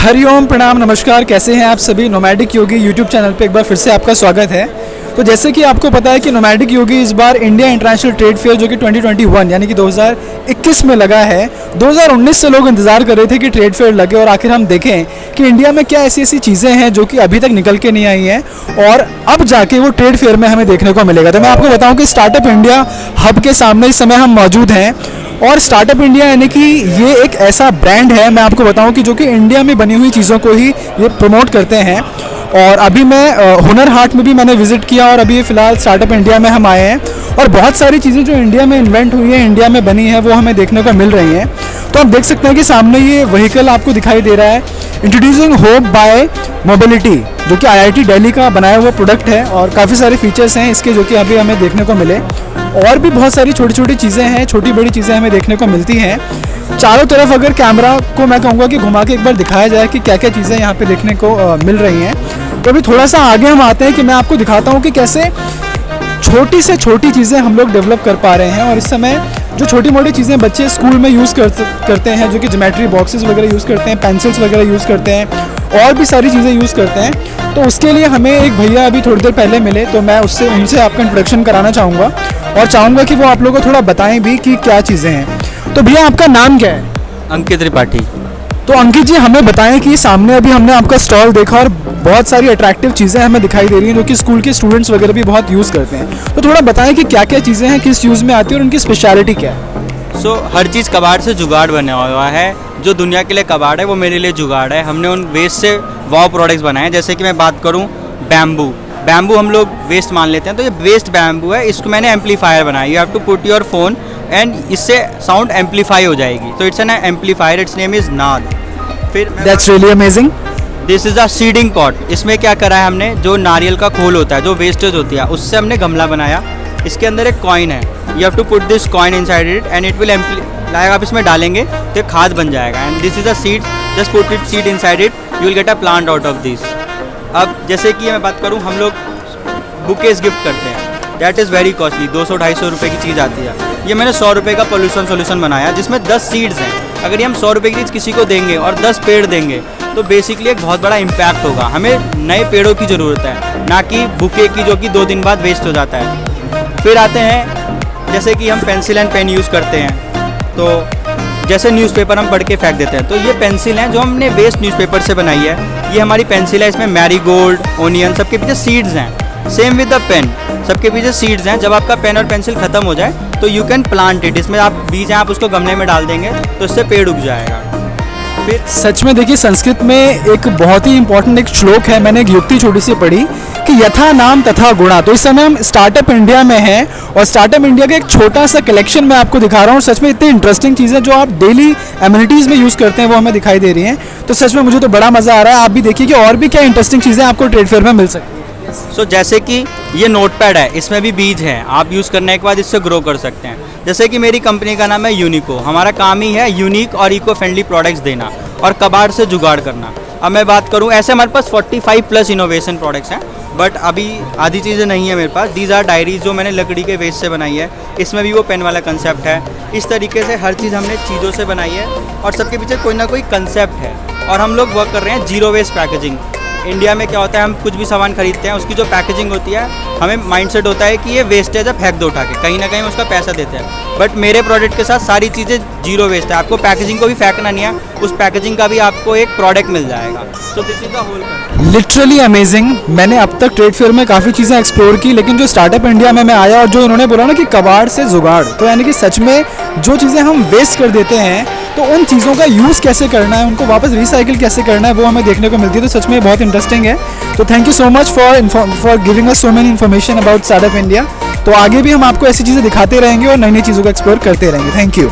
हरिओम, प्रणाम, नमस्कार। कैसे हैं आप सभी। नोमैडिक योगी यूट्यूब चैनल पे एक बार फिर से आपका स्वागत है। तो जैसे कि आपको पता है कि नोमैडिक योगी इस बार इंडिया इंटरनेशनल ट्रेड फेयर जो कि 2021 यानी कि 2021 में लगा है, 2019 से लोग इंतज़ार कर रहे थे कि ट्रेड फेयर लगे और आखिर हम देखें कि इंडिया में क्या ऐसी ऐसी चीज़ें हैं जो कि अभी तक निकल के नहीं आई हैं और अब जाके वो ट्रेड फेयर में हमें देखने को मिलेगा। तो मैं आपको बताऊँ कि स्टार्टअप इंडिया हब के सामने इस समय हम मौजूद हैं और स्टार्टअप इंडिया यानी कि ये एक ऐसा ब्रांड है, मैं आपको बताऊं कि जो कि इंडिया में बनी हुई चीज़ों को ही ये प्रमोट करते हैं। और अभी मैं हुनर हाट में भी मैंने विज़िट किया और अभी फ़िलहाल स्टार्टअप इंडिया में हम आए हैं और बहुत सारी चीज़ें जो इंडिया में इन्वेंट हुई हैं, इंडिया में बनी है, वो हमें देखने को मिल रही हैं। तो आप देख सकते हैं कि सामने ये व्हीकल आपको दिखाई दे रहा है, इंट्रोड्यूसिंग होप बाय मोबिलिटी, जो कि IIT दिल्ली का बनाया हुआ प्रोडक्ट है और काफ़ी सारे फीचर्स हैं इसके जो कि अभी हमें देखने को मिले। और भी बहुत सारी छोटी छोटी चीज़ें हैं, छोटी बड़ी चीज़ें हमें देखने को मिलती हैं। चारों तरफ अगर कैमरा को मैं कहूँगा कि घुमा के एक बार दिखाया जाए कि क्या क्या चीज़ें यहाँ पे देखने को मिल रही हैं। तो अभी थोड़ा सा आगे हम आते हैं कि मैं आपको दिखाता हूँ कि कैसे छोटी से छोटी चीज़ें हम लोग डेवलप कर पा रहे हैं। और इस समय जो छोटी मोटी चीज़ें बच्चे स्कूल में यूज़ करते हैं, जो कि ज्योमेट्री बॉक्सेस वगैरह यूज़ करते हैं, पेंसिल्स वगैरह यूज़ करते हैं और भी सारी चीज़ें यूज़ करते हैं, तो उसके लिए हमें एक भैया अभी थोड़ी देर पहले मिले, तो मैं उनसे आपका इंट्रोडक्शन कराना चाहूँगा और चाहूँगा कि वो आप लोगों को थोड़ा बताएं भी कि क्या चीज़ें हैं। तो भैया आपका नाम क्या है? अंकित त्रिपाठी। तो अंकित जी हमें बताएं कि सामने अभी हमने आपका स्टॉल देखा और बहुत सारी अट्रैक्टिव चीज़ें हमें दिखाई दे रही हैं जो कि स्कूल के स्टूडेंट्स वगैरह भी बहुत यूज़ करते हैं। तो थोड़ा बताएं कि क्या क्या चीज़ें हैं, किस यूज़ में आती है और उनकी स्पेशलिटी क्या है। हर चीज़ कबाड़ से जुगाड़ बना हुआ है। जो दुनिया के लिए कबाड़ है वो मेरे लिए जुगाड़ है। हमने उन वेस्ट से वाव प्रोडक्ट्स बनाए हैं। जैसे कि मैं बात करूँ बैम्बू हम लोग वेस्ट मान लेते हैं, तो ये वेस्ट बैम्बू है, इसको मैंने एम्पलीफायर बनाया। You have to put your phone and इससे साउंड एम्पलीफाई हो जाएगी। तो it's an amplifier, it's name is Naad. फिर that's really amazing. This is a seeding pot. इसमें क्या करा है हमने, जो नारियल का खोल होता है, जो वेस्टेज होती है, उससे हमने गमला बनाया। इसके अंदर एक कॉइन है, you have to put this coin inside it and it will like आप इसमें डालेंगे तो खाद बन जाएगा। And this is a seed, just put it seed inside it, you will get a plant out of this. अब जैसे कि मैं बात करूँ, हम लोग बुकेज गिफ्ट करते हैं, दैट इज़ वेरी कॉस्टली, 200-250 रुपये की चीज़ आती है। ये मैंने 100 रुपये का पोल्यूशन सोल्यूशन बनाया जिसमें 10 सीड्स हैं। अगर ये हम 100 रुपये की चीज़ किसी को देंगे और 10 पेड़ देंगे तो बेसिकली एक बहुत बड़ा इम्पैक्ट होगा। हमें नए पेड़ों की ज़रूरत है, ना कि बुके की जो कि 2 दिन बाद वेस्ट हो जाता है। फिर आते हैं जैसे कि हम पेंसिल एंड पेन यूज़ करते हैं, तो जैसे न्यूज़पेपर हम पढ़ के फेंक देते हैं, तो ये पेंसिल है जो हमने वेस्ट न्यूज़पेपर से बनाई है। ये हमारी पेंसिल है, इसमें मैरीगोल्ड, ओनियन, सबके पीछे सीड्स हैं। सेम विद द पेन, सबके पीछे सीड्स हैं। जब आपका पेन और पेंसिल ख़त्म हो जाए तो यू कैन प्लांट इट। इसमें आप बीज हैं, आप उसको गमले में डाल देंगे तो इससे पेड़ उग जाएगा। फिर सच में देखिए, संस्कृत में एक बहुत ही इंपॉर्टेंट एक श्लोक है, मैंने एक युक्ति छोटी सी पढ़ी कि यथा नाम तथा गुणा। तो इस समय हम स्टार्टअप इंडिया में हैं और स्टार्टअप इंडिया का एक छोटा सा कलेक्शन मैं आपको दिखा रहा हूँ। सच में इतनी इंटरेस्टिंग चीज़ें जो आप डेली एमिनिटीज़ में यूज़ करते हैं वो हमें दिखाई दे रही हैं। तो सच में मुझे तो बड़ा मज़ा आ रहा है। आप भी देखिए कि और भी क्या इंटरेस्टिंग चीज़ें आपको ट्रेड फेयर में मिल सकती हैं। जैसे कि ये नोटपैड है, इसमें भी बीज हैं, आप यूज़ करने के बाद इससे ग्रो कर सकते हैं। जैसे कि मेरी कंपनी का नाम है यूनिको, हमारा काम ही है यूनिक और इको फ्रेंडली प्रोडक्ट्स देना और कबाड़ से जुगाड़ करना। अब मैं बात करूं, ऐसे हमारे पास 45+ इनोवेशन प्रोडक्ट्स हैं, बट अभी आधी चीज़ें नहीं है मेरे पास। दीज आर डायरीज जो मैंने लकड़ी के वेस्ट से बनाई है, इसमें भी वो पेन वाला कंसेप्ट है। इस तरीके से हर चीज़ हमने चीज़ों से बनाई है और सबके पीछे कोई ना कोई कंसेप्ट है। और हम लोग वर्क कर रहे हैं जीरो वेस्ट पैकेजिंग। इंडिया में क्या होता है, हम कुछ भी सामान खरीदते हैं, उसकी जो पैकेजिंग होती है, हमें माइंडसेट होता है कि ये वेस्टेज है, फेंक दो उठा के, कहीं ना कहीं उसका पैसा देते हैं। बट मेरे प्रोडक्ट के साथ सारी चीज़ें जीरो वेस्ट है। आपको पैकेजिंग को भी फेंकना नहीं है, उस पैकेजिंग का भी आपको एक प्रोडक्ट मिल जाएगा। So this is the hole. Literally amazing. मैंने अब तक ट्रेड फेयर में काफ़ी चीज़ें एक्सप्लोर की, लेकिन जो स्टार्टअप इंडिया में मैं आया और जो इन्होंने बोला ना कि कबाड़ से जुगाड़, तो यानी कि सच में जो चीज़ें हम वेस्ट कर देते हैं तो उन चीज़ों का यूज़ कैसे करना है, उनको वापस रिसाइकिल कैसे करना है, वो हमें देखने को मिलती है। तो सच में बहुत इंटरेस्टिंग है। तो thank you so much for giving us so many information about startup India. तो आगे भी हम आपको ऐसी चीज़ें दिखाते रहेंगे और नई नई चीज़ों को एक्सप्लोर करते रहेंगे। Thank you.